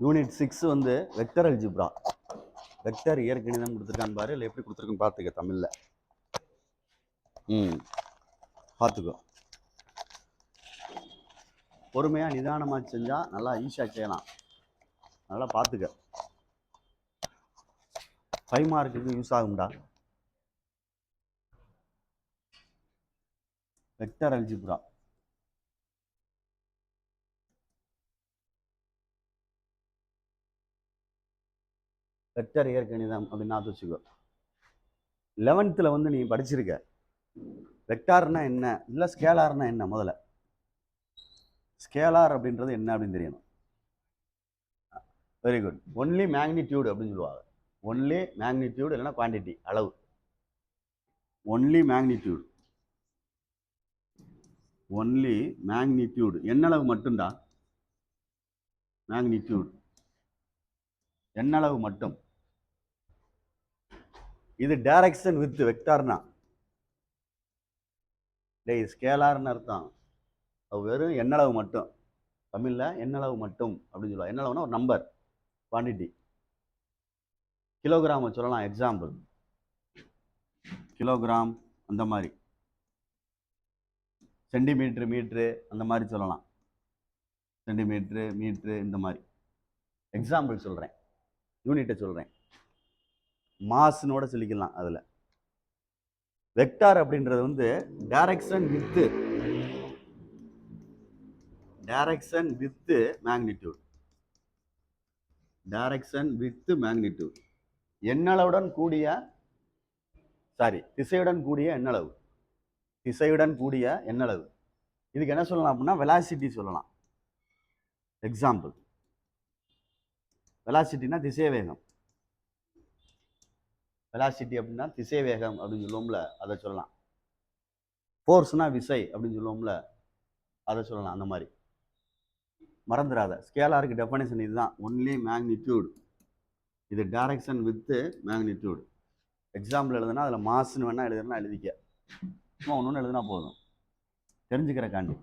Unit 6 வந்து vector algebra. Vector இயற்கணிதம் கொடுத்துருக்கான்னு பாரு, இல்லை எப்படி கொடுத்துருக்குன்னு பார்த்துக்க தமிழில். பார்த்துக்கோ. பொறுமையாக நிதானமாக செஞ்சால் நல்லா ஈஸியாக செய்யலாம். நல்லா பார்த்துக்க. 5 மார்க்குக்கு யூஸ் ஆகும்டா. Vector algebra. வெக்டர் இயற்கணிதம் அப்படின்னு வச்சுக்கோ. 11th வந்து நீ படிச்சிருக்க. வெக்டார்னா என்ன, இல்லை ஸ்கேலார்னா என்ன? முதல்ல ஸ்கேலார் அப்படின்றது என்ன அப்படின்னு தெரியணும். Very good. ஒன்லி மேக்னிடியூட் அப்படின்னு சொல்லுவாங்க. ஒன்லி மேக்னிடியூட் இல்லைன்னா குவான்டிட்டி, அளவு. Only magnitude. ஒன்லி மேக்னிடியூட், எண்ணளவு மட்டும்தான். மேக்னிடியூட் எண்ணளவு மட்டும். இது டைரக்ஷன் வித் வெக்டார்னா டேய் ஸ்கேலார்னு அர்த்தம். வெறும் எண்ணளவு மட்டும். தமிழில் எண்ணளவு மட்டும் அப்படின்னு சொல்லுவாங்க. எண்ணளவுனா ஒரு நம்பர், குவான்டிட்டி. கிலோகிராம் சொல்லலாம். எக்ஸாம்பிள் கிலோகிராம், அந்த மாதிரி. சென்டிமீட்ரு, மீட்ரு, அந்த மாதிரி சொல்லலாம். சென்டிமீட்ரு, மீட்ரு, இந்த மாதிரி எக்ஸாம்பிள் சொல்கிறேன். யூனிட்டை சொல்கிறேன். மாஸ்னோட சொல்லிக்கலாம். அதில் வெக்டார் அப்படின்றது வந்து direction with magnitude. Direction with magnitude. எண்ணளவுடன் கூடிய திசையுடன் கூடிய எண்ணளவு. திசையுடன் கூடிய எண்ணளவு. இதுக்கு என்ன சொல்லலாம் அப்படின்னா வெலாசிட்டி சொல்லலாம். எக்ஸாம்பிள் வெலாசிட்டினா திசை வேகம். வெலாசிட்டி அப்படின்னா திசை வேகம் அப்படின்னு சொல்லுவோம்ல, அதை சொல்லலாம். ஃபோர்ஸ்னா விசை அப்படின்னு சொல்லுவோம்ல, அதை சொல்லலாம். அந்த மாதிரி மறந்துடாத. ஸ்கேலாருக்கு டெஃபனிஷன் இதுதான். Only magnitude. இது டைரக்ஷன் வித் மேக்னிடியூட். எக்ஸாம்பிள் எழுதுனா அதில் மாஸ்ன்னு வேணா எழுதுனா எழுதிக்க. சும்மா ஒன்று எழுதுனா போதும், தெரிஞ்சுக்கிறக்காண்டி.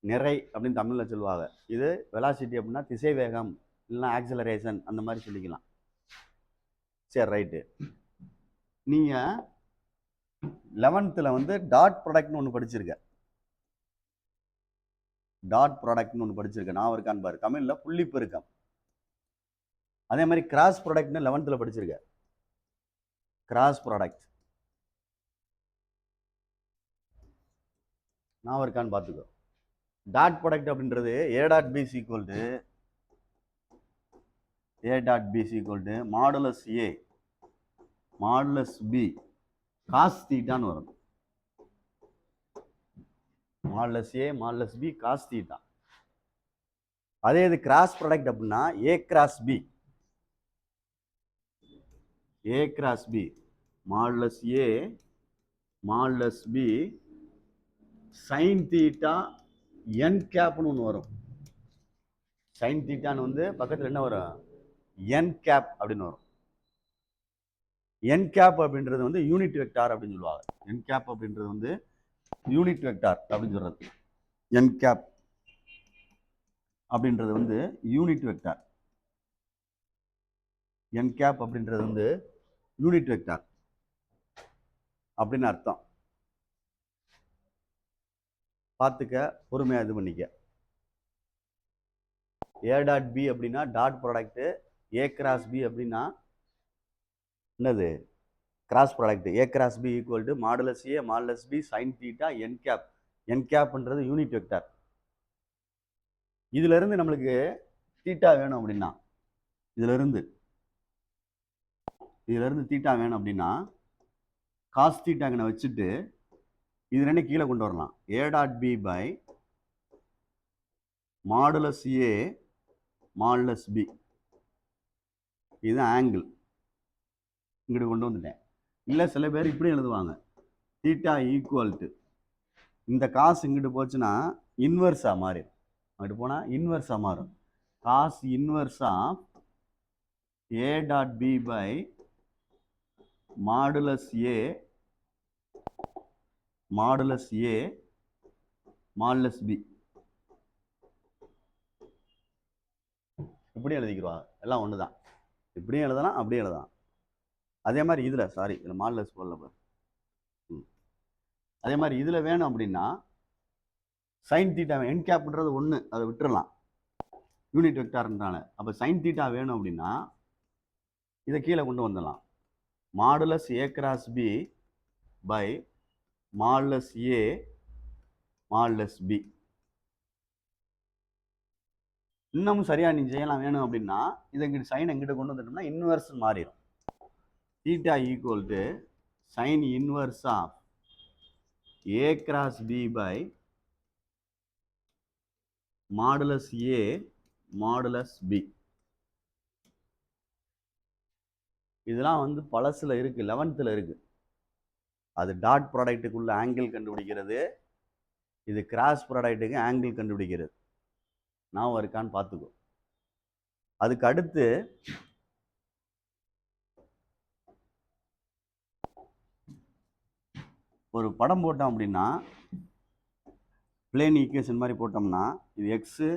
நிறை அப்படின்னு தமிழில் சொல்லுவாங்க. இது வெலாசிட்டி அப்படின்னா திசை வேகம் இல்லைன்னா ஆக்சலரேஷன், அந்த மாதிரி சொல்லிக்கலாம். சரி, ரைட்டு. நீங்கள் 11th வந்து டாட் ப்ராடக்ட்னு ஒன்று படிச்சிருக்க. டாட் ப்ராடக்ட்னு ஒன்று படிச்சிருக்க. நான் இருக்கான்னு பாரு. தமிழில் புள்ளி பெருக்கம். அதே மாதிரி கிராஸ் ப்ராடக்ட்னு 11th படிச்சிருக்க. கிராஸ் ப்ராடக்ட் நான் இருக்கான்னு பார்த்துக்கோ. டாட் ப்ராடக்ட் அப்படின்றது A dot B equal to modulus A modulus B cos தீட்டான்னு வரும். Modulus A modulus B cos theta. அதே இது கிராஸ் ப்ராடக்ட் அப்படின்னா A cross B modulus A modulus B sine theta N கேப்னு ஒன்று வரும். சைன் தீட்டான்னு வந்து பக்கத்தில் என்ன வரும்? என் கேப் அப்படின்னு வரும். என் கேப் அப்படின்றது வந்து யூனிட் வெக்டார் அப்படின்னு சொல்லுவாங்க. என் கேப் அப்படின்றது வந்து யூனிட் வெக்டார் அப்படின்னு சொல்றது. என் கேப் அப்படின்றது வந்து யூனிட் வெக்டார். என் கேப் அப்படின்றது வந்து யூனிட் வெக்டார் அப்படின்னு அர்த்தம். பார்த்துக்க, பொறுமையா இது பண்ணிக்க. ஏ டாட் பி அப்படின்னா dot product. A cross B அப்படின்னா என்னது? Cross product. A cross B equal to modulus A modulus B sine theta N cap. N கேப்ன்றது யூனிட் வெக்டார். இதுல இருந்து நம்மளுக்கு தீட்டா வேணும் அப்படின்னா, இதுல இருந்து தீட்டா வேணும் அப்படின்னா காஸ் தீட்டாங்கனை வச்சுட்டு இது ரெண்டு கீழே கொண்டு வரலாம். A dot B by modulus A modulus B. இது ஆங்கிள். இங்கிட்டு கொண்டு வந்துட்டேன். இல்லை சில பேர் இப்படி எழுதுவாங்க. தீட்டா ஈக்குவல் டு இந்த காசு இங்கிட்டு போச்சுன்னா இன்வெர்ஸா மாறிடும். அங்கிட்டு போனால் இன்வெர்ஸா மாறும். Cos inverse of A dot B by modulus A modulus B. இப்படியும் எழுதிக்கிடுவாங்க, எல்லாம் ஒன்று தான். இப்படியும் எழுதலாம், அப்படியும் எழுதலாம். அதே மாதிரி இதில் இதில் மாடுலஸ் போடல பாரு. அதே மாதிரி இதில் வேணும் அப்படின்னா சைன் தீட்டா என் கேப்ன்றது ஒன்று, அதை விட்டுறலாம் யூனிட் வெக்டார்ன்றால. அப்போ சைன் தீட்டா வேணும் அப்படின்னா இதை கீழே கொண்டு வந்துடலாம். Modulus A cross B by modulus A modulus B. இன்னமும் சரியா நீ செய்யலாம் வேணும் அப்படின்னா இதை இங்கிட்ட சைன் எங்கிட்ட கொண்டு வந்துட்டோம்னா இன்வெர்ஸ் மாறிடும். Theta equal to sine inverse of A cross B by modulus A modulus B. இதெல்லாம் வந்து பழசுல இருக்கு, 11th இருக்கு. அது டாட் ப்ராடக்ட்டுக்குள்ள ஆங்கிள் கண்டுபிடிக்கிறது, இது கிராஸ் ப்ராடக்ட்டுக்கு ஆங்கிள் கண்டுபிடிக்கிறது. நான் இருக்கான்னு பார்த்துக்கோ. அதுக்கு அடுத்து ஒரு படம் போட்டோம் அப்படின்னா பிளேன் ஈக்குவேஷன் மாதிரி போட்டோம்னா இது எக்ஸு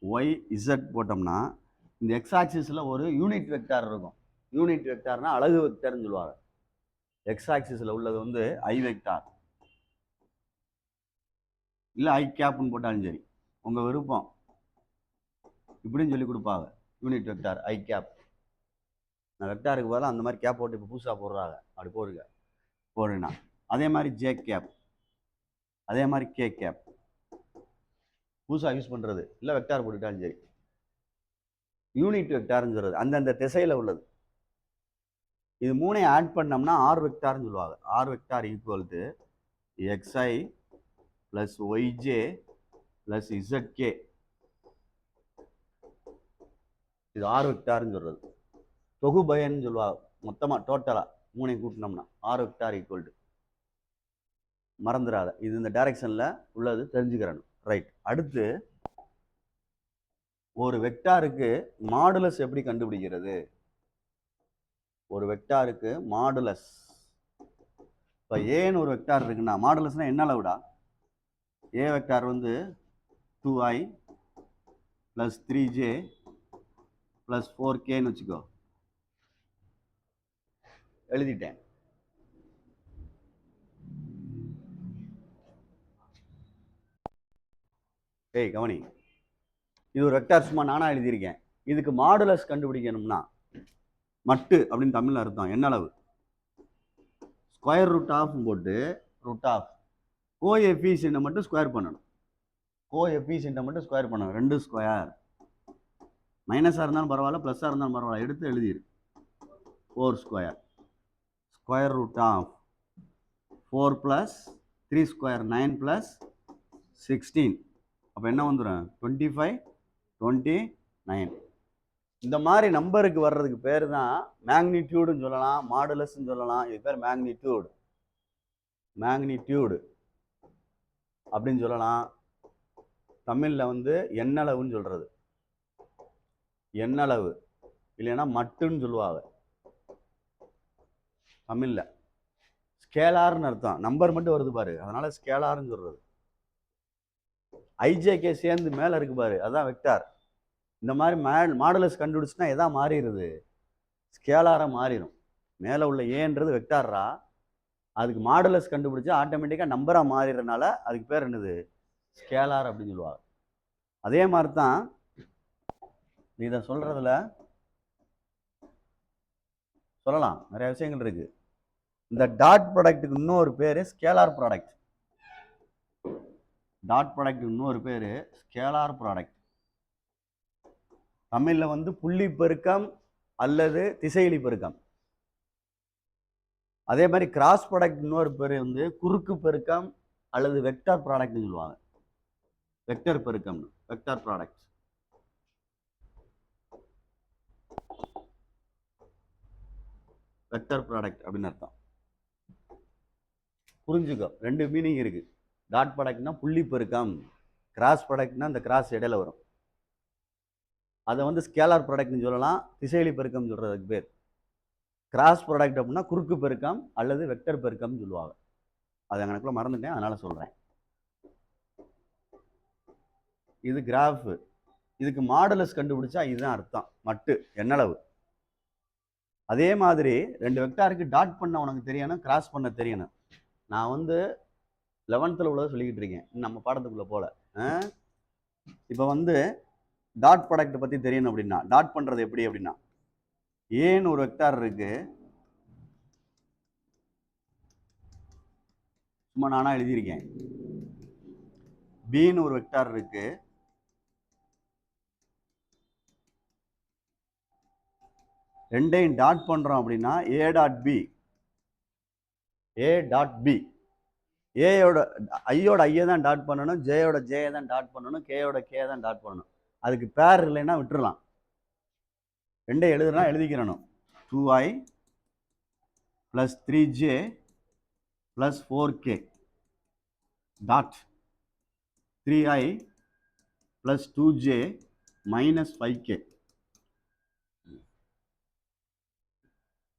ஒய் இசட் போட்டோம்னா இந்த எக்ஸ் ஆக்சிஸில் ஒரு யூனிட் வெக்டார் இருக்கும். யூனிட் வெக்டார்னா அலகு வெக்டார்னு சொல்லுவாங்க. எக்ஸ் ஆக்சிஸில் உள்ளது வந்து ஐ வெக்டார் இல்லை ஐ கேப்னு போட்டாலும் சரி, உங்கள் விருப்பம். இப்படின்னு சொல்லி கொடுப்பாங்க யூனிட் வெக்டார் ஐ கேப். நான் வெக்டாருக்கு பதிலாக அந்த மாதிரி கேப் போட்டு இப்போ புதுசாக போடுறாங்க, அப்படி போடுங்க. அதே மாதிரி ஜே கேப், அதே மாதிரி கே கேப் புதுசாக யூஸ் பண்ணுறது இல்லை வெக்டார் போட்டுட்டாலும் சரி. யூனிட் வெக்டார்னு சொல்கிறது அந்தந்த திசையில் உள்ளது. இது மூணையும் ஆட் பண்ணோம்னா ஆர் வெக்டார்னு சொல்லுவாங்க. R vector equal to x i plus y j plus z k. இது ஆர் வெக்டார்னு சொல்கிறது. தொகுபயன்னு சொல்லுவாங்க. மொத்தமாக டோட்டலாக மூணையும் கூட்டினோம்னா ஆர் வெக்டார் ஈக்குவல் டு, மறந்துடாத, இது இந்த டைரக்ஷனில் உள்ளது தெரிஞ்சுக்கிறணும். ரைட். அடுத்து ஒரு வெக்டாருக்கு மாடுலஸ் எப்படி கண்டுபிடிக்கிறது? ஒரு வெக்டாருக்கு மாடுலஸ், இப்போ ஏன்னு ஒரு வெக்டார் இருக்குன்னா மாடுலஸ்னா என்ன அளவுடா? ஏ வெக்டார் வந்து 2i + 3j + 4kன்னு வச்சுக்கோ. எழுதிட்டேன். ஏய் கவனி, இது ஒரு வெக்டார், சும்மா நானா எழுதியிருக்கேன். இதுக்கு மாடுலஸ் கண்டுபிடிக்கணும்னா மட்டு அப்படின்னு தமிழ்ல அர்த்தம் என்ன அளவு, ஸ்கொயர் ரூட் ஆஃப் போட்டு ரூட் ஆஃப் கோஎஃபிஷியன்ட்டை மட்டும் ஸ்கொயர் பண்ணணும். கோஎஃபிஷியன்ட்டை மட்டும் ஸ்கொயர் பண்ணணும். 2 ஸ்கொயர், மைனஸாக இருந்தாலும் பரவாயில்ல ப்ளஸ்ஸாக இருந்தாலும் பரவாயில்ல, எடுத்து எழுதிரு. 4 square, square root of 4 + 3 square 9 + 16. அப்போ என்ன வந்துடும்? 25, 29. இந்த மாதிரி நம்பருக்கு வர்றதுக்கு பேர் தான் மேக்னிடியூடுன்னு சொல்லலாம், மாடுலஸ்ன்னு சொல்லலாம். இது பேர் மேக்னிடியூடு. மேக்னிடியூடு அப்படின்னு சொல்லலாம். தமிழில் வந்து எண்ணளவுன்னு சொல்கிறது. எண்ணளவு இல்லைன்னா மட்டுன்னு சொல்லுவாங்க தமிழில். ஸ்கேலார்னு அர்த்தம், நம்பர் மட்டும் வருது பாரு, அதனால ஸ்கேலார்னு சொல்கிறது. ஐஜேகே சேர்ந்து மேலே இருக்கு பாரு, அதுதான் வெக்டார். இந்த மாதிரி மாடுலஸ் கண்டுபிடிச்சுன்னா எதா மாறிடுது? ஸ்கேலாராக மாறிடும். மேலே உள்ள ஏன்றது வெக்டாரா, அதுக்கு மாடுலஸ் கண்டுபிடிச்சா ஆட்டோமேட்டிக்காக நம்பராக மாறிடுறதுனால அதுக்கு பேர் என்னது? ஸ்கேலார் அப்படின்னு சொல்லுவாங்க. அதே மாதிரி தான் இதை சொல்றதுல சொல்லலாம், நிறைய விஷயங்கள் இருக்கு. இந்த டாட் ப்ராடக்ட்டுக்கு இன்னொரு பேர் ஸ்கேலார் ப்ராடக்ட். டாட் ப்ராடக்ட் இன்னொரு பேர் ஸ்கேலார் ப்ராடக்ட். தமிழில் வந்து புள்ளி பெருக்கம் அல்லது திசையிலி பெருக்கம். அதே மாதிரி கிராஸ் ப்ராடக்ட் இன்னொரு பேர் வந்து குறுக்கு பெருக்கம் அல்லது வெக்டார் ப்ராடக்ட்னு சொல்லுவாங்க. வெக்டர் பெருக்கம், வெக்டார் ப்ராடக்ட். வெக்டர் ப்ராடக்ட் அப்படின்னு அர்த்தம். புரிஞ்சுக்கோ, 2 மீனிங் இருக்கு. டாட் ப்ராடக்ட்னா புள்ளி பெருக்கம், கிராஸ் ப்ராடக்ட்னா இந்த கிராஸ் இடையில வரும். அதை வந்து ஸ்கேலார் ப்ராடக்ட்னு சொல்லலாம், திசையிலி பெருக்கம் சொல்றதுக்கு பேர். கிராஸ் ப்ராடக்ட் அப்படின்னா குறுக்கு பெருக்கம் அல்லது வெக்டர் பெருக்கம்னு சொல்லுவாங்க. அதை எனக்குள்ள மறந்துட்டேன், அதனால சொல்றேன். இது கிராஃப், இதுக்கு மாடுலஸ் கண்டுபிடிச்சா இதுதான் அர்த்தம். மட்டு எண்ணளவு. அதே மாதிரி 2 வெக்டாருக்கு டாட் பண்ண உனக்கு தெரியணும், கிராஸ் பண்ண தெரியணும். நான் வந்து 11th உள்ளதை சொல்லிக்கிட்டு இருக்கேன், நம்ம பாடத்துக்குள்ள போல. இப்போ வந்து டாட் ப்ராடக்ட் பத்தி தெரியணும் அப்படின்னா டாட் பண்றது எப்படி அப்படின்னா, ஏன்னு ஒரு வெக்டார் இருக்கு, சும்மா நானா எழுதியிருக்கேன். பின்னு ஒரு வெக்டார் இருக்கு, ரெண்டையும் டாட் பண்றோம் அப்படின்னா A dot B, A dot B. ஏயோட ஐயோட ஐயை தான் டாட் பண்ணணும், ஜேயோட ஜே தான் டாட் பண்ணணும், கேயோட கே தான் டாட் பண்ணணும். அதுக்கு பேர் இல்லைன்னா விட்டுறலாம். ரெண்டே எழுதுனா எழுதிக்கிறணும். 2i plus 3j plus 4k dot 3i plus 2j minus 5k.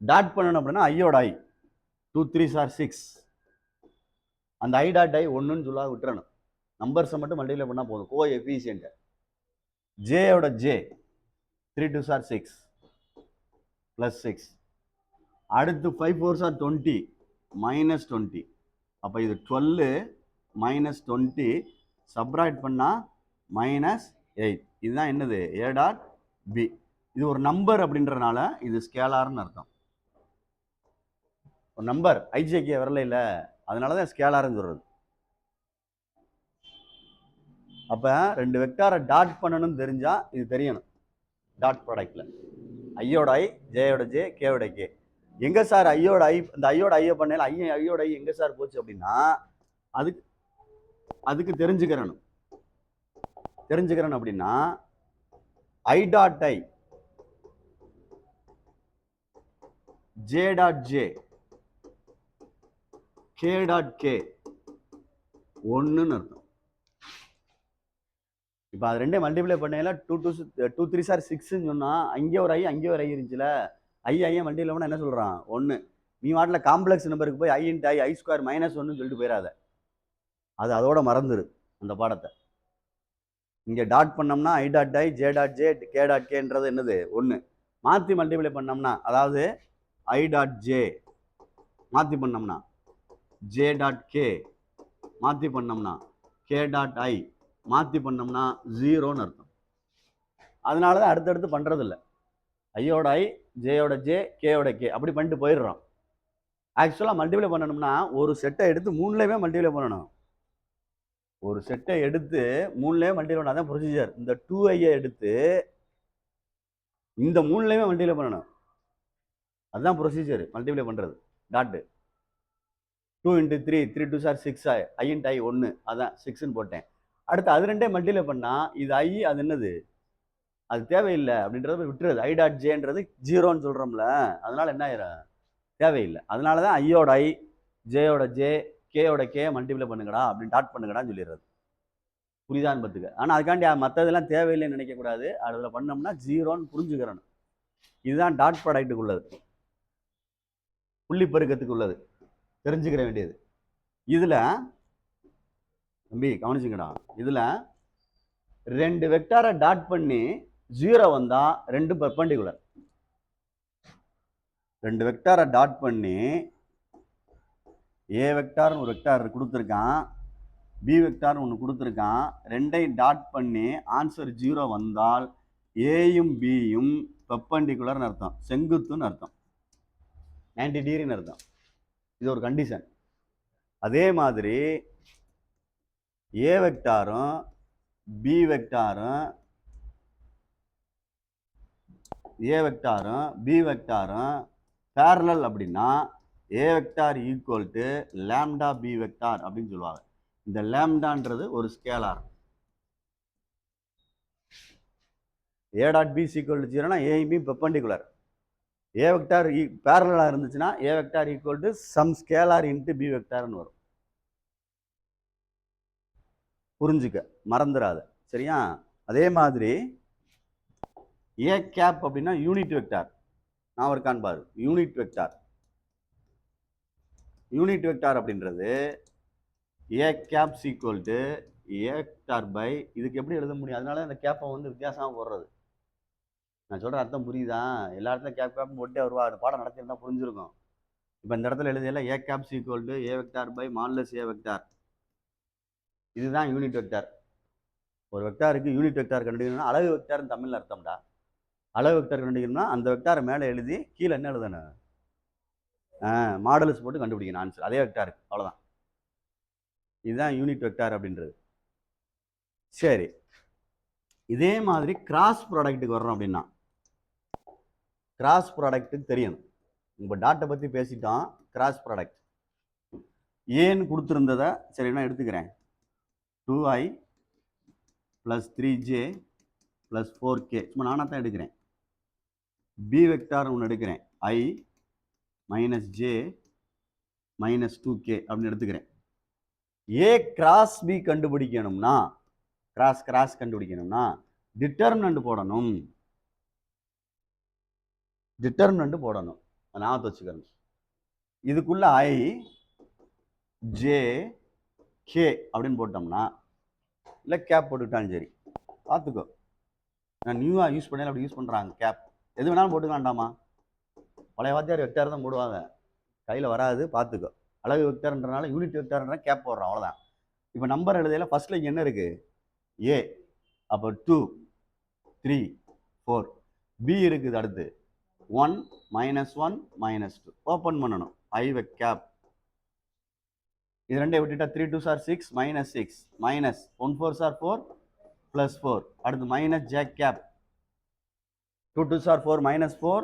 Dot பண்ணணும் அப்படின்னா ஐயோட ஐ 2 3s are 6. அந்த ஐ டாட் ஐ ஒன்றுன்னு சொல்ல விட்டுறணும். நம்பர்ஸை மட்டும் மல்டிப்ளை பண்ணால் போதும். Coefficient. ஜேயோட ஜே 3 2s are 6 plus 6. அடுத்து 5 4s are 20 minus 20. அப்போ இது 12 minus 20 சப்ராக்ட் பண்ணால் -8. இதுதான் என்னது, ஏ டாட் பி. இது ஒரு நம்பர் அப்படின்றனால இது ஸ்கேலார்னு அர்த்தம். ஒரு நம்பர் ஐஜேகே வரல இல்லை, அதனால தான் ஸ்கேலார்னு சொல்றது. அப்போ 2 வெக்டாரை டாட் பண்ணணும்னு தெரிஞ்சா இது தெரியணும். டாட் ப்ராடக்ட்ல ஐயோட ஐ, ஜேயோட ஜே, கேயோட கே. எங்க சார் ஐயோட ஐ, இந்த ஐயோட ஐயை பண்ணல, ஐயோட ஐ எங்க சார் போச்சு அப்படின்னா அதுக்கு தெரிஞ்சுக்கிறணும் அப்படின்னா I dot I, J dot J, K dot K ஒன்றுன்னு அர்த்தம். இப்போ அது ரெண்டே மல்டிப்ளை பண்ணல 2 3s are 6ன்னு சொன்னால் அங்கே ஒரு ஐ அங்கே ஒரு ஐ இருந்துச்சுல, ஐயை மல்டிப்ளை பண்ணால் என்ன சொல்கிறான், 1. நீ வாட்டில் காம்ப்ளெக்ஸ் நம்பருக்கு போய் ஐ இன்ட்டு ஐ ஸ்கொயர் -1 சொல்லிட்டு போயிடாத, அது அதோட மறந்துடு அந்த பாடத்தை. இங்கே டாட் பண்ணோம்னா I dot I, J dot J, K dot கேன்றது என்னது 1. மாற்றி மல்டிப்ளை பண்ணோம்னா, அதாவது ஐ டாட் ஜே மாற்றி பண்ணோம்னா, ஜே டாட் கே மாற்றி பண்ணோம்னா, கே டாட் ஐ மாற்றி பண்ணோம்னா 0ன்னு அர்த்தம். அதனால தான் அடுத்தடுத்து பண்ணுறது இல்லை. ஐயோட ஐ, ஜேயோட ஜே, கேயோட கே அப்படி பண்ணிட்டு போயிடுறோம். ஆக்சுவலாக மல்டிப்ளை பண்ணணும்னா ஒரு செட்டை எடுத்து 3லேயுமே மல்டிப்ளை பண்ணணும். ஒரு செட்டை எடுத்து 3லேயே மல்டிப்ளை பண்ணால் தான் ப்ரொசீஜர். இந்த 2ஐயை எடுத்து இந்த 3லேயுமே மல்டிப்ளை பண்ணணும், அதுதான் ப்ரொசீஜர் மல்டிப்ளை பண்ணுறது. Dot 2 × 3 3 2s are 6, I into I 1, அதான் 6ன்னு போட்டேன். அடுத்து அது ரெண்டே மல்டிப்ளை பண்ணால் இது ஐ, அது என்னது, அது தேவையில்லை அப்படின்றத விட்டுறது. ஐ டாட் ஜேன்றது 0ன்னு சொல்கிறோம்ல, அதனால என்ன ஆயிரும், தேவையில்லை. அதனால தான் ஐயோட ஐ, ஜேயோட ஜே, கேயோட கே மல்டிப்ளை பண்ணுங்கடா அப்படின்னு டாட் பண்ணுங்கடான்னு சொல்லிடுறது. புரியுதான்னு பார்த்துக்க. ஆனால் அதுக்காண்டி மற்றதெல்லாம் தேவையில்லைன்னு நினைக்கக்கூடாது. அதில் பண்ணோம்னா 0ன்னு புரிஞ்சுக்கிறணும். இதுதான் டாட் ப்ராடக்ட்டுக்கு உள்ளது, புள்ளி பெருக்கத்துக்கு உள்ளது, தெரிஞ்சுக்கிற வேண்டியது. இதில் தம்பி கவனிச்சுங்கடா, இதில் 2 வெக்டாரை டாட் பண்ணி 0 வந்தால் 2 பெர்பெண்டிகுலர். 2 வெக்டாரை டாட் பண்ணி ஏ வெக்டார்னு ஒரு வெக்டார் கொடுத்துருக்கான், பி வெக்டார்னு ஒன்று கொடுத்துருக்கான், ரெண்டையும் டாட் பண்ணி ஆன்சர் 0 வந்தால் ஏயும் பியும் பெர்பெண்டிகுலர்னு அர்த்தம், செங்குத்துன்னு அர்த்தம், 90 டிகிரின்னு அர்த்தம். இது ஒரு கண்டிஷன். அதே மாதிரி ஏ வெக்டாரும் பி வெக்டாரும் பேரலல் அப்படின்னா A vector equal to lambda B vector அப்படின்னு சொல்லுவாங்க. இந்த லாம்டான்றது ஒரு scalar. A dot B equal to 0னா A B perpendicular. A vector பேரலா இருந்துச்சுன்னா A vector equal to some scalar into B வெக்டார்னு வரும். புரிஞ்சுக்க, மறந்துடாத, சரியா? அதே மாதிரி ஏ கேப் அப்படின்னா யூனிட் வெக்டார். நான் இருக்கான்னு பாரு, யூனிட் வெக்டார் அப்படின்றது A cap equal to A vector by இதுக்கு எப்படி எழுத முடியும்? அதனால இந்த கேப்பை வந்து வித்தியாசமாக போடுறது. நான் சொல்கிற அர்த்தம் புரியுதா? எல்லா இடத்துல கேப் போட்டே வருவா. அந்த பாடம் நடத்திருந்தா புரிஞ்சிருக்கும். இப்போ இந்த இடத்துல எழுதியல A caps equal to A vector by modulus A vector. இதுதான் யூனிட் வெக்டார். ஒரு வெக்டாருக்கு யூனிட் வெக்டார் கண்டுபிடிக்கணும்னா அலகு வெக்டார்னு தமிழ்ல அர்த்தம்டா. அலகு வெக்டார் கண்டுபிடிக்கணும்னா அந்த வெக்டாரை மேலே எழுதி கீழே என்ன எழுதணும்? மாடல்ஸ் போட்டு கண்டுபிடிக்கணும் ஆன்சர். அதே வெக்டாருக்கு அவ்வளோதான். இதுதான் யூனிட் வெக்டார் அப்படின்றது. சரி, இதே மாதிரி கிராஸ் ப்ராடக்ட்டுக்கு வர்றோம் அப்படின்னா கிராஸ் ப்ராடக்ட்டுக்கு தெரியணும். இப்போ டாட்டை பற்றி பேசிட்டோம். கிராஸ் ப்ராடக்ட் ஏன்னு கொடுத்துருந்ததை சரி என்ன எடுத்துக்கிறேன். 2i + 3j + 4k சும்மா நானாக தான் எடுக்கிறேன். பி வெக்டார் ஒன்று எடுக்கிறேன். i - j - 2k அப்படின்னு எடுத்துக்கிறேன். ஏ கிராஸ் பி கண்டுபிடிக்கணும்னா கிராஸ் கண்டுபிடிக்கணும்னா டிட்டர்மினன்ட் போடணும். ஞாபகத்தை வச்சுக்கணும். இதுக்குள்ள i j k அப்படின்னு போட்டோம்னா இல்லை கேப் போட்டுக்கிட்டாலும் சரி. பார்த்துக்கோ, நான் நியூவாக யூஸ் பண்ணல, அப்படி யூஸ் பண்ணுறாங்க. கேப் எது வேணாலும் போட்டுக்கலாண்டாமா. பழைய வாத்தியார் வெக்டார் தான் போடுவாங்க, கையில் வராது. பார்த்துக்கோ, அழகு வெக்டார்ன்றனால யூனிட் வெக்டார்ன்ற கேப் போடுறோம், அவ்வளோதான். இப்போ நம்பர் எழுதையில ஃபர்ஸ்ட்ல இங்கே என்ன இருக்குது? ஏ, அப்போ 2 3 4. பி இருக்குது அடுத்து 1 -1 -2. ஓப்பன் பண்ணணும். ஐ வெக் கேப். இது ரெண்டே விட்டுட்டா 3 2s are 6 -6 minus 1 4s are 4 +4. அடுத்து minus J cap. 2 2s are 4 -4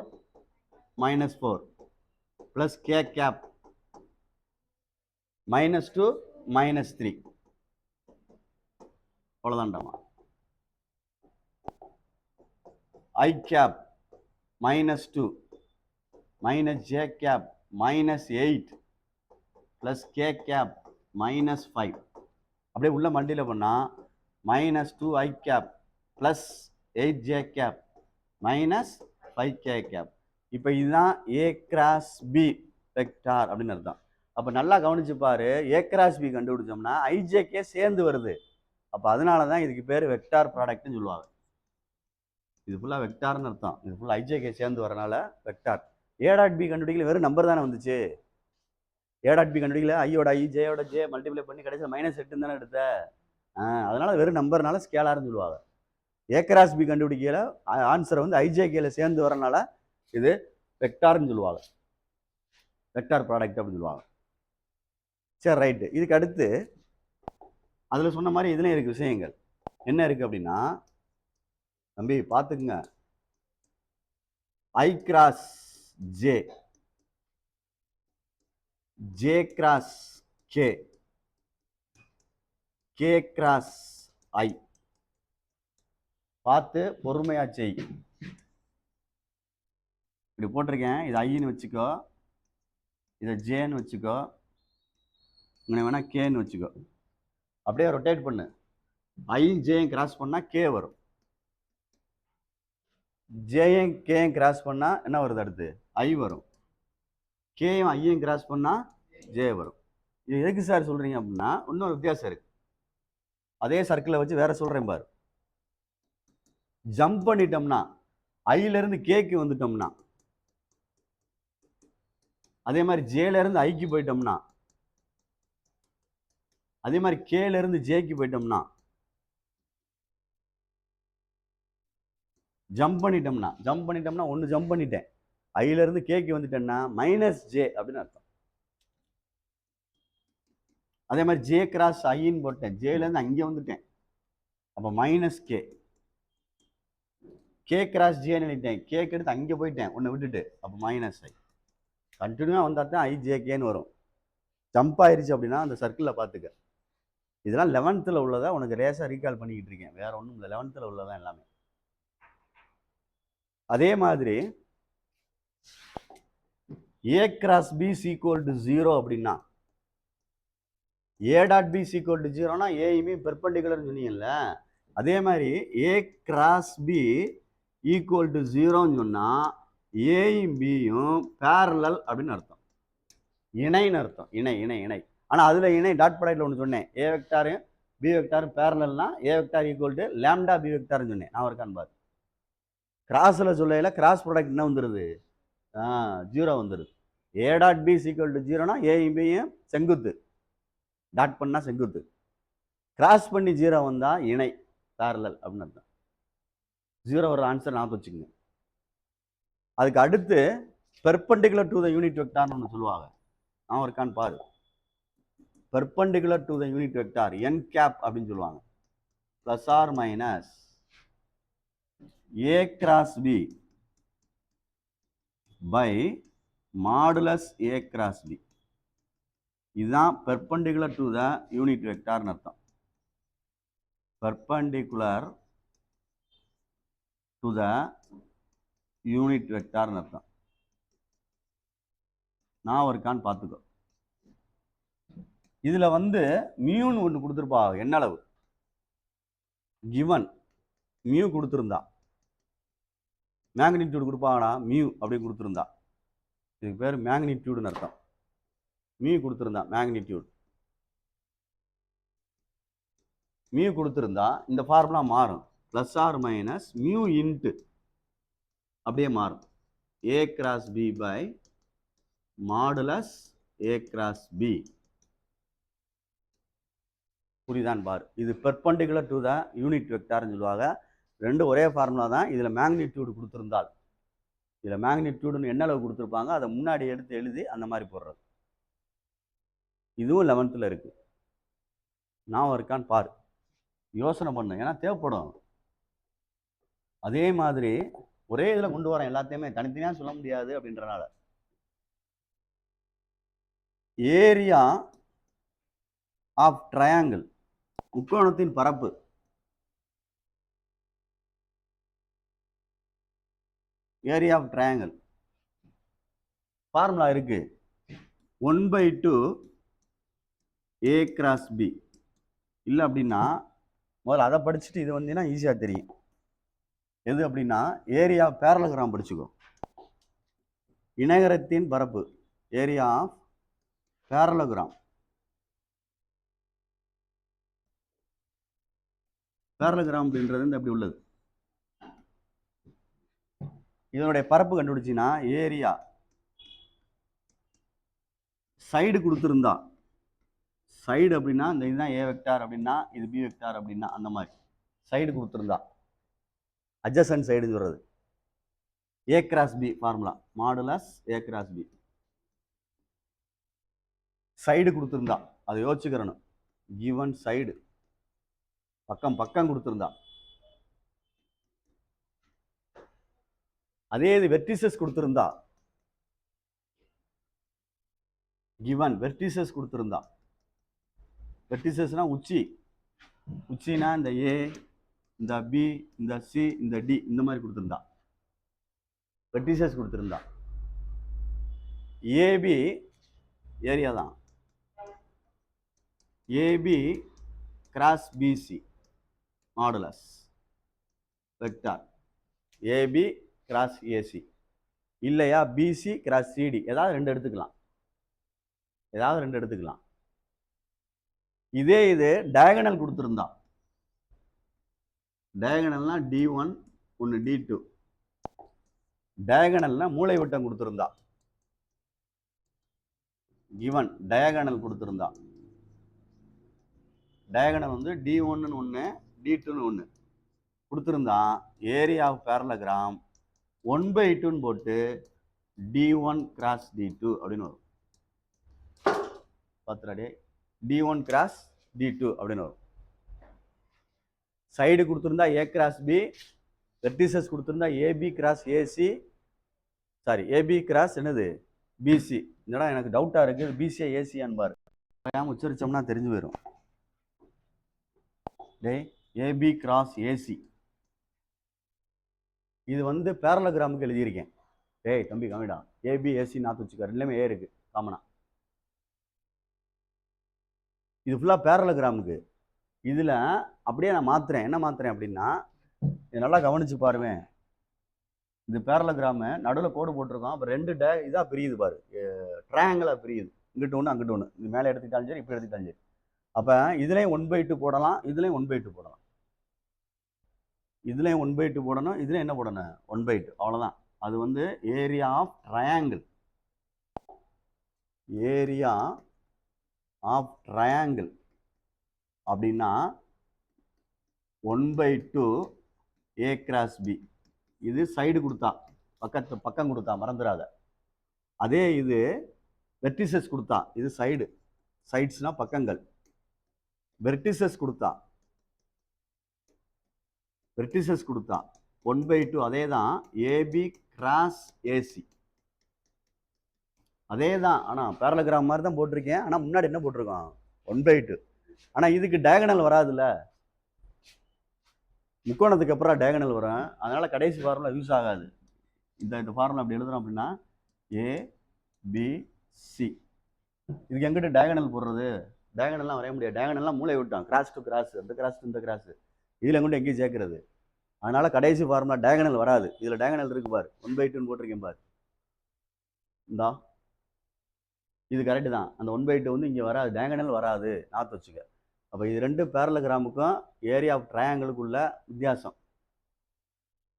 -4 plus k cap -2 -3. அவ்வளோதான்டாமா. I cap -2 minus j cap -8 plus k cap -5. அப்படியே உள்ள மல்டியில் பண்ணால் -2i gap plus 8j gap -5k gap. இப்போ இதுதான் ஏ கிராஸ் பி வெக்டார் அப்படின்னு அர்த்தம். அப்போ நல்லா கவனிச்சு பாரு, ஏ கிராஸ் பி கண்டுபிடிச்சோம்னா ஐஜேக்கே சேர்ந்து வருது. அப்போ அதனால தான் இதுக்கு பேர் வெக்டார் ப்ராடக்ட்னு சொல்லுவாங்க. இது ஃபுல்லாக வெக்டார்னு அர்த்தம். இது ஃபுல்லாக ஐஜேக்கே சேர்ந்து வரனால வெக்டார். ஏ டாட் பி கண்டுபிடிக்கல, வெறும் நம்பர் தானே வந்துச்சு. ஏ டாட் பி கண்டுபிடிக்கல, ஐயோட ஐ ஜேயோட ஜே மல்டிப்ளை பண்ணி கடைசியில் -8 தானே எடுத்த. அதனால வெறும் நம்பர்னால ஸ்கேலார்னு சொல்லுவாங்க. ஏ கிராஸ் பி கண்டுபிடிக்கல, ஆன்சரை வந்து ஐஜேகேல சேர்ந்து வரனால இது வெக்டார்னு சொல்லுவாங்க, வெக்டார் ப்ராடக்ட் அப்படின்னு சொல்லுவாங்க. சரி, ரைட்டு. இதுக்கு அடுத்து அதில் சொன்ன மாதிரி இதுலேயும் இருக்குது விஷயங்கள். என்ன இருக்குது அப்படின்னா, தம்பி பார்த்துக்குங்க, I cross J, J cross K, K cross I. பார்த்து பொறுமையா செய். இப்படி போட்டிருக்கேன், இது ஐன்னு வச்சுக்கோ, இதை ஜேன்னு வச்சுக்கோ, இங்கே வேணா கேன்னு வச்சுக்கோ. அப்படியே ரொட்டேட் பண்ணு. ஐயும் ஜேயும் கிராஸ் பண்ணா கே வரும். ஜேயும் கேயும் கிராஸ் பண்ணா என்ன வருது? அடுத்து ஐ வரும். கேயும் ஐயும் கிராஸ் பண்ணா ஜே வரும். இது எதுக்கு சார் சொல்றீங்க அப்படின்னா, இன்னொரு வித்தியாசம் இருக்கு. அதே சர்க்கிளை வச்சு வேற சொல்றேன் பாரு. ஜம்ப் பண்ணிட்டோம்னா ஐல இருந்து கேக்கு வந்துட்டோம்னா, அதே மாதிரி ஜேல இருந்து ஐக்கு போயிட்டோம்னா, அதே மாதிரி கேல இருந்து ஜேக்கு போயிட்டோம்னா, ஜம்ப் பண்ணிட்டோம்னா ஒன்று ஜம்ப் பண்ணிட்டேன், ஐல இருந்து கேக்கு வந்துட்டேன்னா -j அப்படின்னு அர்த்தம். அதே மாதிரி ஜே கிராஸ் ஐன்னு போட்டேன், ஜேல இருந்து அங்கே வந்துட்டேன், அப்போ -k. கே கிராஸ் ஜேன்னு எழுதிட்டேன், கேக்கு எடுத்து அங்கே போயிட்டேன் ஒன்று விட்டுட்டு, அப்போ -i. கண்டினியூவாக வந்தால் தான் ஐஜேகேன்னு வரும். ஜம்ப் ஆயிடுச்சு அப்படின்னா அந்த சர்க்கிளில் பார்த்துக்க. இதெல்லாம் 11th உள்ளதா உனக்கு ரேஸாக ரீகால் பண்ணிக்கிட்டு இருக்கேன், வேற ஒன்றும் இல்லை. 11th உள்ளதான் எல்லாமே. அதே மாதிரி A cross B equal to 0 அப்படின்னா, A dot B equal to 0னா ஏயுமே பெர்பெண்டிகுலர்னு சொன்னீங்கல்ல, அதே மாதிரி A cross B equal to 0ன்னு சொன்னால் ஏயும் பியும் பேரலல் அப்படின்னு அர்த்தம். இணைன்னு அர்த்தம். இணை இணை இணை. ஆனால் அதில் இணை டாட் ப்ராடக்ட்ல ஒன்று சொன்னேன், ஏ வெக்டாரையும் பி வெக்டார் பேரலல்னா A vector equal to lambda B வெக்டார்னு சொன்னேன். நான் இருக்கான்னு பாரு. கிராஸில் சொல்லையில் கிராஸ் ப்ராடக்ட் என்ன வந்துடுது? 0 வந்துடுது. A dot B equal to 0னா ஏயும் பியும் செங்குத்து, டாட் பண்ணால் செங்குத்து. கிராஸ் பண்ணி 0 வந்தால் இணை, பேரலல் அப்படின்னு அர்த்தம். 0 வர ஆன்சர் நான் வச்சுக்கோங்க. அதுக்கு அடுத்து பெர்பெண்டிகுலர் டு த யூனிட் வெக்டார்னு ஒன்று சொல்லுவாங்க. நான் இருக்கான்னு பாரு. Perpendicular to the unit vector N cap அப்படின்னு சொல்லுவாங்க. Plus or minus A cross B by modulus A cross B. இதுதான் பெர்பெண்டிகுலர் டு த யூனிட் வெக்டார்னு அர்த்தம். பெர்பெண்டிகுலர் டு த யூனிட் வெக்டார்னு அர்த்தம். நான் இருக்கான்னு பார்த்துக்கோ. இதில் வந்து மியூன்னு ஒன்று கொடுத்துருப்பா. என்ன அளவு? கிவன் மியூ கொடுத்துருந்தா, மேக்னிடியூடு கொடுப்பாங்கடா மியூ அப்படி கொடுத்துருந்தா, இதுக்கு பேர் மேக்னிடியூடுன்னு அர்த்தம். மியூ கொடுத்துருந்தா, மேக்னிடியூட் மியூ கொடுத்துருந்தா இந்த ஃபார்முலா மாறும். Plus or minus mu into அப்படியே மாறும். A cross B by modulus A cross B. புரியுதான் பாரு. இது பெர்பெண்டிகுலர் டு த யூனிட் வெக்டார்னு சொல்லுவாங்க. ரெண்டு ஒரே ஃபார்முலா தான். இதில் மேக்னிடியூடு கொடுத்துருந்தால், இதில் மேக்னிடியூடுன்னு என்ன அளவு கொடுத்துருப்பாங்க அதை முன்னாடி எடுத்து எழுதி அந்த மாதிரி போடுறது. இதுவும் 11th இருக்கு. நான் இருக்கான்னு பாரு, யோசனை பண்ணு, ஏன்னா தேவைப்படும். அதே மாதிரி ஒரே இதில் கொண்டு வரேன், எல்லாத்தையுமே தனித்தனியாக சொல்ல முடியாது அப்படின்றனால. ஏரியா ஆஃப் ட்ரையாங்கிள், முக்கோணத்தின் பரப்பு. ஏரியா ஆஃப் ட்ரையாங்கிள் ஃபார்முலா இருக்கு. 1/2 ஏ கிராஸ் பி. இல்லை அப்படின்னா முதல்ல அதை படிச்சுட்டு இது வந்தீங்கன்னா ஈஸியாக தெரியும். எது அப்படின்னா ஏரியா பேரலோகிராம் படிச்சுக்கோ. இணைகரத்தின் பரப்பு, ஏரியா ஆஃப் பேரலோகிராம். பேரலோகிராம் அப்படின்றது அப்படி உள்ளது. இதனுடைய பரப்பு கண்டுபிடிச்சின்னா ஏரியா சைடு கொடுத்துருந்தா, சைடு அப்படின்னா இந்த இதுதான் ஏ வெக்டார் அப்படின்னா இது பி வெக்டார் அப்படின்னா அந்த மாதிரி சைடு கொடுத்துருந்தா, அட்ஜசன்ட் சைடுன்னு சொல்றது. A cross B formula, modulus A cross B. Side கொடுத்துருந்தா அதை யோசிச்சுக்கிறணும். கிவன் சைடு, பக்கம் பக்கம் கொடுத்துருந்தா. அதே இது வெர்டிசஸ் கொடுத்துருந்தா, கிவன் வெர்டிசஸ் கொடுத்துருந்தா. வெர்டிசஸ்னா உச்சி, உச்சினா இந்த ஏ, இந்த பி, இந்த சி, இந்த டி, இந்த மாதிரி கொடுத்துருந்தா வெர்டிசஸ் கொடுத்துருந்தா. ஏபி ஏரியா தான், AB cross BC modulus vector AB cross AC. இல்லையா பிசி கிராஸ் சிடி, ஏதாவது ரெண்டு எடுத்துக்கலாம், ஏதாவது ரெண்டு எடுத்துக்கலாம். இதே இது டயகனல் கொடுத்துருந்தா, டயகனல்னா D1 ஒன்று D2, டயகனல்னா மூளை வட்டம் கொடுத்துருந்தா, கிவன் டயகனல் கொடுத்துருந்தா, டயகனல் வந்து D1 ஒன்று D2 ஒன்று கொடுத்துருந்தா, ஏரியா ஆஃப் பேரலோகிராம் 1/2 போட்டு D1 கிராஸ் D2 அப்படின்னு வரும். பார்த்துடாடே, D1 கிராஸ் D2 அப்படின்னு வரும். சைடு கொடுத்துருந்தா ஏ கிராஸ் பி, வெர்டிசஸ் கொடுத்துருந்தா AB cross AC, sorry AB cross என்னது பிசி. என்னடா எனக்கு டவுட்டாக இருக்குது, பிசியா ஏசியான்னு பாரு, உச்சரிச்சோம்னா தெரிஞ்சு போயிடும். டே ஏபி கிராஸ் ஏசி, இது வந்து பேரலோகிராமுக்கு எழுதியிருக்கேன். டேய் தம்பி கம்மிடா, ஏபி ஏசி நாத்து வச்சுக்க, ரெண்டுலேயுமே ஏ இருக்கு காமனா. இது ஃபுல்லாக பேரலோகிராமுக்கு. இதில் அப்படியே நான் மாற்றுறேன். என்ன மாற்றுறேன் அப்படின்னா, இது நல்லா கவனிச்சு பாருவேன். இது பேரலோகிராமு நடுவில் கோடு போட்டிருக்கோம். அப்போ ரெண்டு இதாக பிரியுது பாரு, ட்ரையாங்கிளாக பிரியுது. இங்கிட்ட ஒன்று அங்கிட்ட ஒன்று. இது மேலே எடுத்துக்கிட்டாலும் சரி, இப்படி எடுத்துக்கிட்டாலும் சரி. அப்போ இதுலேயும் 1/2 போடலாம், இதுலேயும் 1/2 போடலாம். இதுலேயும் 1/2 போடணும், இதுலேயும் என்ன போடணும் 1/2. அவ்வளோதான். அது வந்து area of triangle. Area of triangle அப்படின்னா 1/2 A கிராஸ் B. இது சைடு கொடுத்தா, பக்கம் கொடுத்தா மறந்துடாத. அதே இது வெர்டிசஸ் கொடுத்தா, இது சைடு, சைட்ஸ்னா பக்கங்கள். வெர்டிசஸ் கொடுத்தா 1/2 அதே தான் ஏபி கிராஸ் ஏசி, அதே தான். ஆனால் பேரலகிராம் மாதிரி தான் போட்டிருக்கேன். ஆனால் முன்னாடி என்ன போட்டிருக்கோம் 1/2. ஆனால் இதுக்கு டயகனல் வராதுல்ல, முக்கோணத்துக்கு அப்புறம் டயகனல் வரும். அதனால கடைசி ஃபார்முலா யூஸ் ஆகாது. இந்த ஃபார்முலா அப்படி எழுதுறோம் அப்படின்னா ABC. இதுக்கு எங்கிட்ட டயகனல் போடுறது? டயகனல்லாம் வரைய முடியாது. டயகனல்லாம் மூளை விட்டோம், கிராஸ் டு கிராஸ், அந்த கிராஸ் டு இந்த கிராஸ், இதில் கொண்டு எங்கேயும் சேர்க்கறது. அதனால கடைசி ஃபார்முலா டயகனல் வராது. இதில் டயகனல் இருக்கு பாரு, 1/2 போட்டிருக்கேன் பாரு. இந்தா இது கரெக்டு தான். அந்த 1/2 வந்து இங்கே வராது, டயகனல் வராது, நாற்று வச்சுக்க. அப்போ இது ரெண்டு பேரலகிராமுக்கும் ஏரியா ஆஃப் ட்ரையாங்கிளுக்குள்ள வித்தியாசம்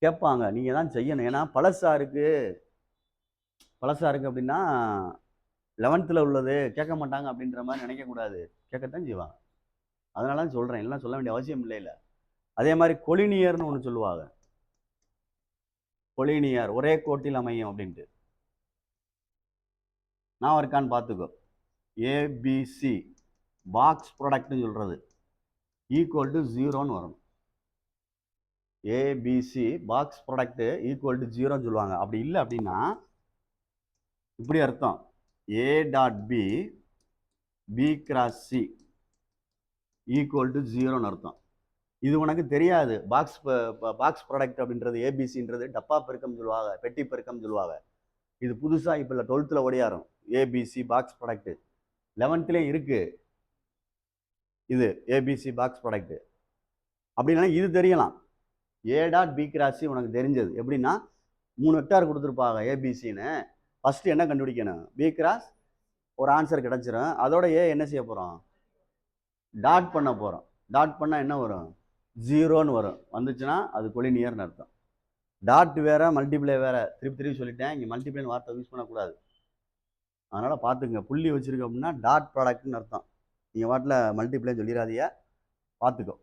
கேட்பாங்க. நீங்கள் தான் செய்யணும். ஏன்னா பழசா இருக்கு அப்படின்னா 11th உள்ளது கேட்க மாட்டாங்க அப்படின்ற மாதிரி நினைக்கக்கூடாது. கேட்கத்தான் செய்வாங்க. அதனால தான் சொல்கிறேன், எல்லாம் சொல்ல வேண்டிய அவசியம் இல்லை. அதே மாதிரி கொலினியர்னு ஒன்று சொல்லுவாங்க. கொலினியர் ஒரே கோட்டில் அமையும் அப்படின்ட்டு. நான் இருக்கான்னு பார்த்துக்கோ. ஏபிசி பாக்ஸ் ப்ராடக்ட்னு சொல்கிறது ஈக்குவல் டு 0ன்னு வரும். ABC box product equal to 0ன்னு சொல்லுவாங்க. அப்படி இல்லை அப்படின்னா இப்படி அர்த்தம், A dot B B cross C equal to 0ன்னு அர்த்தம். இது உனக்கு தெரியாது. பாக்ஸ் ப்ராடக்ட் அப்படின்றது ஏபிசின்றது டப்பா பெருக்கம் சொல்லுவாங்க, பெட்டி பெருக்கம் சொல்லுவாங்க. இது புதுசாக இப்போ இல்லை, 12th ஓடியாரும். ABC box product 11th இருக்கு. இது ஏபிசி பாக்ஸ் ப்ராடக்ட் அப்படின்னா இது தெரியலாம். A dot B cross C உனக்கு தெரிஞ்சது எப்படின்னா 3 வெக்டார் கொடுத்துருப்பாங்க ஏபிசின்னு. ஃபஸ்ட்டு என்ன கண்டுபிடிக்கணும், பி கிராஸ் ஒரு ஆன்சர் கிடச்சிரும். அதோட ஏ என்ன செய்ய போகிறோம், டாட் பண்ண போகிறோம். டாட் பண்ணால் என்ன வரும், 0ன்னு வரும். வந்துச்சுன்னா அது கொலினியர்னு அர்த்தம். டாட் வேற, மல்டிப்ளை வேற. திருப்பி சொல்லிட்டேன், இங்கே மல்டிப்ளைன்னு வார்த்தை யூஸ் பண்ணக்கூடாது. அதனால் பார்த்துங்க, புள்ளி வச்சுருக்க அப்படின்னா டாட் ப்ராடக்ட்னு அர்த்தம். நீங்கள் வாட்டில் மல்டிப்ளைன்னு சொல்லிடாதீங்க, பார்த்துக்கோ.